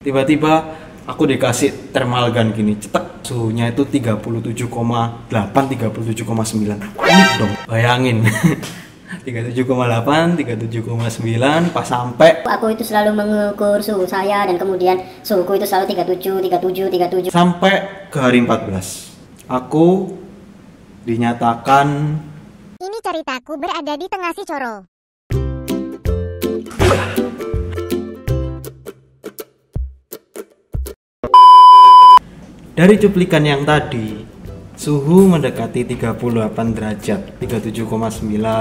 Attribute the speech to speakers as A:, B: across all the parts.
A: Tiba-tiba aku dikasih thermal gun gini, cetek, suhunya itu 37,8, 37,9. Panik dong, bayangin. 37,8, 37,9 pas sampai.
B: Aku itu selalu mengukur suhu saya dan kemudian suhuku itu selalu 37.
A: Sampai ke hari 14. Aku dinyatakan.
C: Ini ceritaku berada di tengah si Coro.
A: Dari cuplikan yang tadi, suhu mendekati 38 derajat, 37,9,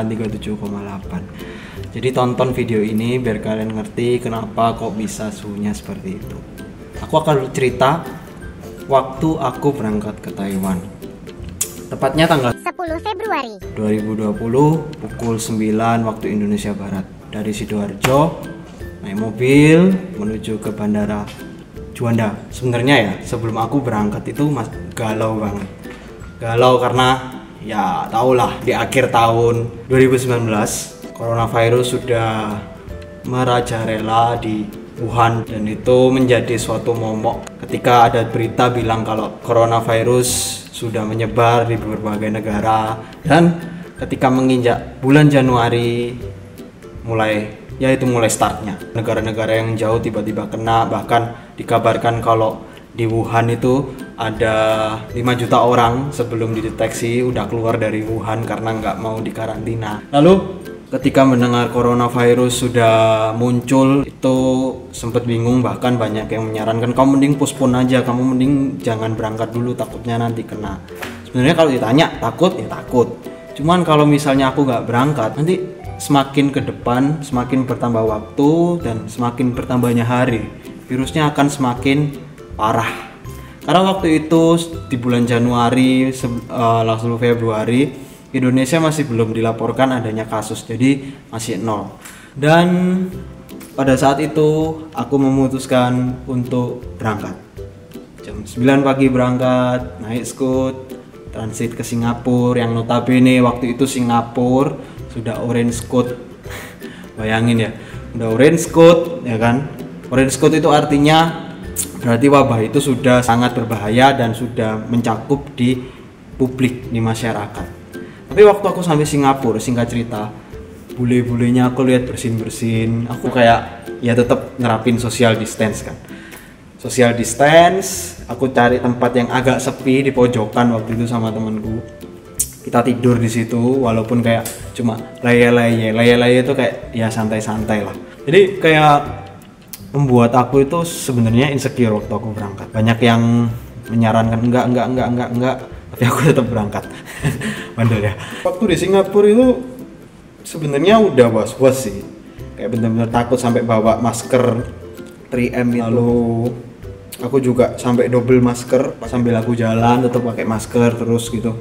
A: 37,8. Jadi tonton video ini biar kalian ngerti kenapa kok bisa suhunya seperti itu. Aku akan cerita waktu aku berangkat ke Taiwan. Tepatnya tanggal
C: 10 Februari
A: 2020 pukul 9 waktu Indonesia Barat. Dari Sidoarjo naik mobil menuju ke Bandara Juanda. Sebenarnya ya sebelum aku berangkat itu galau banget. Galau karena ya tahulah di akhir tahun 2019 coronavirus sudah merajalela di Wuhan dan itu menjadi suatu momok ketika ada berita bilang kalau coronavirus sudah menyebar di berbagai negara, dan ketika menginjak bulan Januari mulai startnya negara-negara yang jauh tiba-tiba kena. Bahkan dikabarkan kalau di Wuhan itu ada 5 juta orang sebelum dideteksi udah keluar dari Wuhan karena nggak mau dikarantina. Lalu ketika mendengar coronavirus sudah muncul itu sempat bingung, bahkan banyak yang menyarankan kamu mending postpone aja, kamu mending jangan berangkat dulu takutnya nanti kena. Sebenarnya kalau ditanya takut ya takut, cuman kalau misalnya aku nggak berangkat nanti semakin ke depan semakin bertambah waktu dan semakin bertambahnya hari, virusnya akan semakin parah. Karena waktu itu di bulan Januari langsung Februari Indonesia masih belum dilaporkan adanya kasus, jadi masih 0. Dan pada saat itu aku memutuskan untuk berangkat. Jam 9 pagi berangkat, naik Scoot, transit ke Singapura yang notabene waktu itu Singapura sudah orange code. Bayangin ya, udah orange code ya kan. Orange code itu artinya berarti wabah itu sudah sangat berbahaya dan sudah mencakup di publik, di masyarakat. Tapi waktu aku sampai Singapura, singkat cerita, bule-bulenya aku lihat bersin-bersin, aku kayak ya tetap nerapin social distance kan. Social distance, aku cari tempat yang agak sepi di pojokan waktu itu sama temanku. Kita tidur di situ walaupun kayak cuma laye-laye itu kayak ya santai-santai lah. Jadi kayak membuat aku itu sebenarnya insecure waktu aku berangkat. Banyak yang menyarankan enggak, tapi aku tetap berangkat. Bandel ya. Waktu di Singapura itu sebenarnya udah was-was sih. Kayak benar-benar takut sampai bawa masker 3M itu. Lalu aku juga sampai double masker sambil aku jalan tetap pakai masker terus gitu.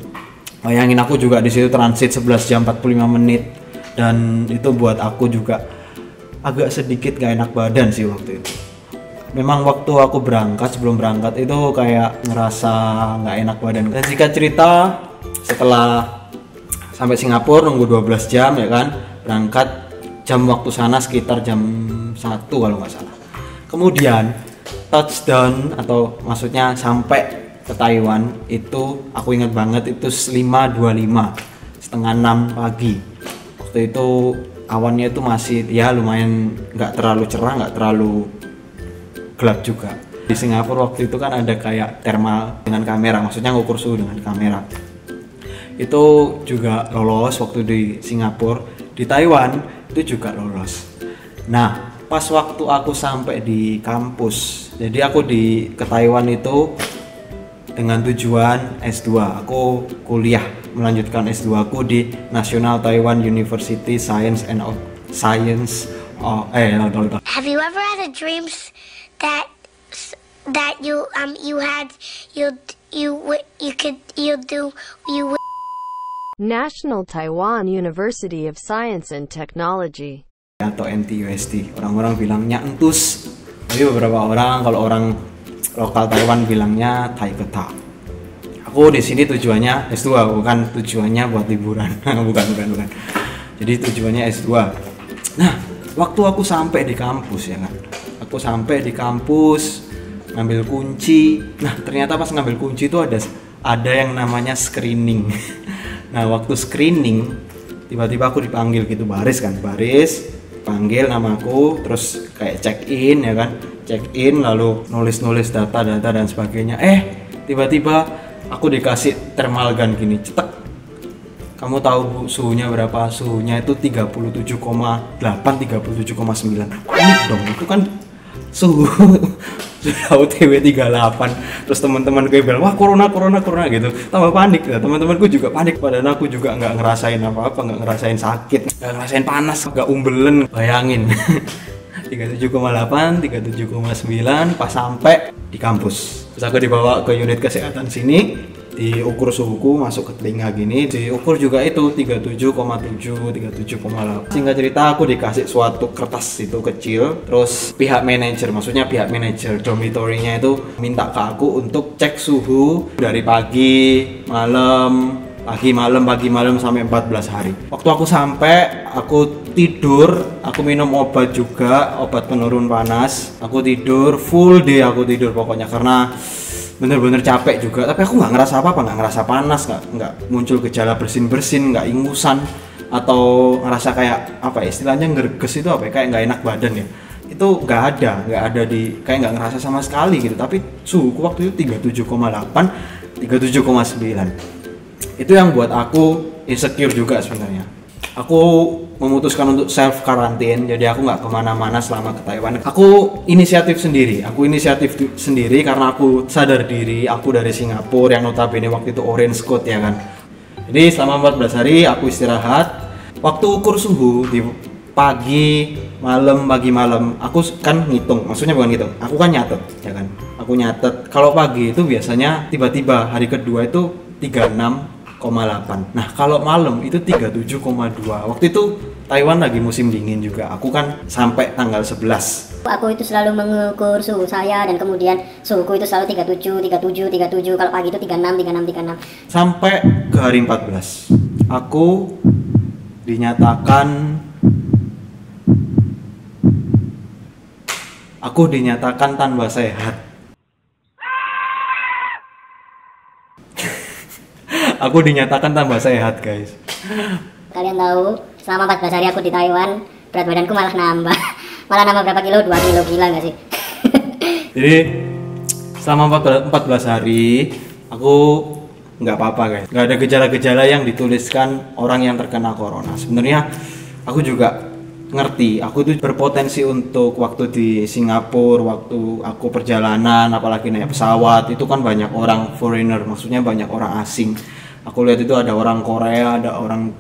A: Bayangin aku juga di situ transit 11 jam 45 menit dan itu buat aku juga agak sedikit gak enak badan sih waktu itu. Memang waktu aku berangkat, sebelum berangkat itu kayak ngerasa gak enak badan. Dan jika cerita setelah sampai Singapura nunggu 12 jam ya kan, berangkat jam waktu sana sekitar jam 1 kalau nggak salah. Kemudian touchdown atau maksudnya sampai ke Taiwan itu aku ingat banget itu 5.25, setengah 6 pagi. Waktu itu awannya itu masih ya lumayan nggak terlalu cerah, nggak terlalu gelap juga. Di Singapura waktu itu kan ada kayak thermal dengan kamera, maksudnya ngukur suhu dengan kamera. Itu juga lolos waktu di Singapura. Di Taiwan itu juga lolos. Nah, pas waktu aku sampai di kampus, jadi aku ke Taiwan itu dengan tujuan S2. Aku kuliah melanjutkan S2 aku di National Taiwan University Science and Science.
C: Have you ever had a dreams that you
D: National Taiwan University of Science and Technology
A: atau NTUST. Orang-orang bilangnya entus. Tapi beberapa orang, kalau orang lokal Taiwan bilangnya Taiketa. Aku di sini tujuannya S2, bukan tujuannya buat liburan. bukan. Jadi tujuannya S2. Nah, waktu aku sampai di kampus ya kan. Waktu Aku sampai di kampus, ngambil kunci. Nah ternyata pas ngambil kunci itu ada yang namanya screening. Nah waktu screening tiba-tiba aku dipanggil gitu, baris, panggil namaku, terus kayak check in ya kan, check in lalu nulis data dan sebagainya. Tiba-tiba aku dikasih thermal gun gini, cetek. Kamu tahu Bu suhunya berapa? Suhunya itu 37,8, 37,9. Panik dong, itu kan suhu sudah OTW 38. Terus teman-teman gue bilang, wah corona gitu. Tambah panik ya, teman-temanku juga panik. Padahal aku juga nggak ngerasain apa-apa, nggak ngerasain sakit, nggak ngerasain panas, nggak umbelen. Bayangin 37,8, 37,9 pas sampai di kampus. Terus aku dibawa ke unit kesehatan sini, diukur suhuku masuk ke telinga gini, diukur juga itu 37,7, 37,8. Singkat cerita aku dikasih suatu kertas itu kecil, terus pihak manajer dormitory-nya itu minta ke aku untuk cek suhu dari pagi malam sampai 14 hari. Waktu aku sampai, aku tidur, aku minum obat juga, obat penurun panas. Aku tidur full day, pokoknya karena bener-bener capek juga. Tapi aku nggak ngerasa apa-apa, nggak ngerasa panas, nggak muncul gejala bersin-bersin, nggak ingusan atau ngerasa kayak apa ya, istilahnya ngerges itu apa ya, kayak nggak enak badan ya. Itu nggak ada kayak nggak ngerasa sama sekali gitu. Tapi suhuku waktu itu 37,8, 37,9. Itu yang buat aku insecure juga sebenarnya. Aku memutuskan untuk self karantin, jadi aku nggak kemana-mana selama ke Taiwan. Aku inisiatif sendiri karena aku sadar diri aku dari Singapura yang notabene waktu itu orange code ya kan. Jadi selama 14 hari aku istirahat. Waktu ukur suhu di pagi malam, aku kan ngitung, maksudnya bukan ngitung, aku kan nyatet ya kan. Aku nyatet kalau pagi itu biasanya tiba-tiba hari kedua itu 36,8. Nah kalau malam itu 37,2. Waktu itu Taiwan lagi musim dingin juga. Aku kan sampai tanggal 11.
B: Aku itu selalu mengukur suhu saya dan kemudian suhuku itu selalu 37. Kalau pagi itu 36.
A: Sampai ke hari 14. Aku dinyatakan tanpa sehat. Aku dinyatakan tambah sehat, guys.
B: Kalian tahu, selama 14 hari aku di Taiwan, berat badanku malah nambah. Malah nambah berapa kilo? 2 kilo, gila gak sih?
A: Jadi, selama 14 hari, aku nggak apa-apa, guys. Nggak ada gejala-gejala yang dituliskan orang yang terkena corona. Sebenarnya, aku juga ngerti, aku itu berpotensi untuk waktu di Singapura, waktu aku perjalanan, apalagi naik pesawat, itu kan banyak orang foreigner, maksudnya banyak orang asing. Aku lihat itu ada orang Korea, ada orang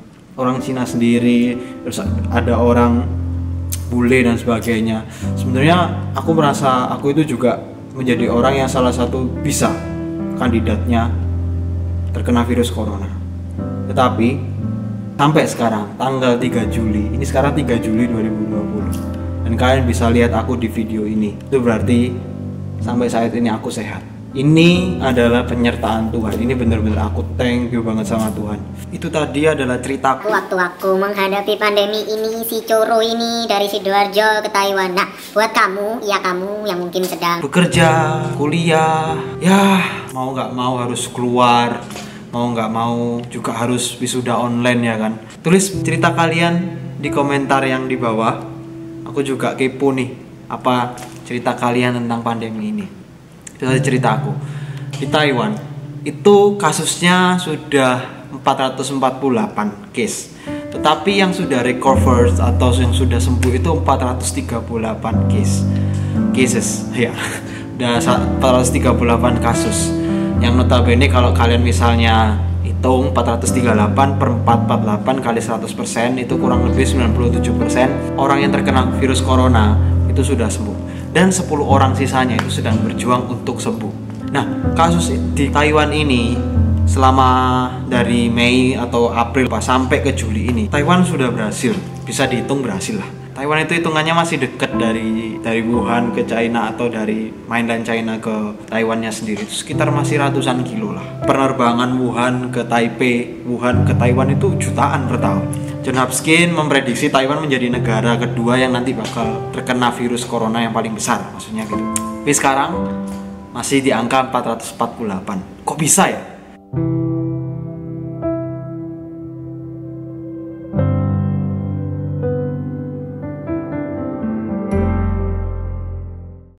A: Cina sendiri, terus ada orang bule dan sebagainya. Sebenarnya aku merasa aku itu juga menjadi orang yang salah satu bisa kandidatnya terkena virus corona. Tetapi sampai sekarang tanggal 3 Juli, ini sekarang 3 Juli 2020, dan kalian bisa lihat aku di video ini, itu berarti sampai saat ini aku sehat. Ini adalah penyertaan Tuhan. Ini benar-benar aku thank you banget sama Tuhan. Itu tadi adalah ceritaku
B: waktu aku menghadapi pandemi ini, si Coro ini dari Sidoarjo ke Taiwan. Nah, buat kamu yang mungkin sedang
A: bekerja, kuliah, ya mau nggak mau harus keluar, mau nggak mau juga harus wisuda online ya kan. Tulis cerita kalian di komentar yang di bawah. Aku juga kepo nih, apa cerita kalian tentang pandemi ini. Itu tadi ceritaku. Di Taiwan itu kasusnya sudah 448 case, tetapi yang sudah recovered atau yang sudah sembuh itu 438 cases ya. Udah 438 kasus. Yang notabene kalau kalian misalnya hitung 438 per 448 kali 100% itu kurang lebih 97% orang yang terkena virus corona itu sudah sembuh. Dan 10 orang sisanya itu sedang berjuang untuk sembuh. Nah, kasus di Taiwan ini selama dari Mei atau April sampai ke Juli ini, Taiwan sudah berhasil, bisa dihitung berhasil lah. Taiwan itu hitungannya masih dekat dari Wuhan ke China atau dari mainland China ke Taiwannya sendiri. Itu sekitar masih ratusan kilo lah. Penerbangan Wuhan ke Taipei, Wuhan ke Taiwan itu jutaan per tahun. John Hopkins memprediksi Taiwan menjadi negara kedua yang nanti bakal terkena virus corona yang paling besar, maksudnya gitu. Tapi sekarang masih di angka 448. Kok bisa ya?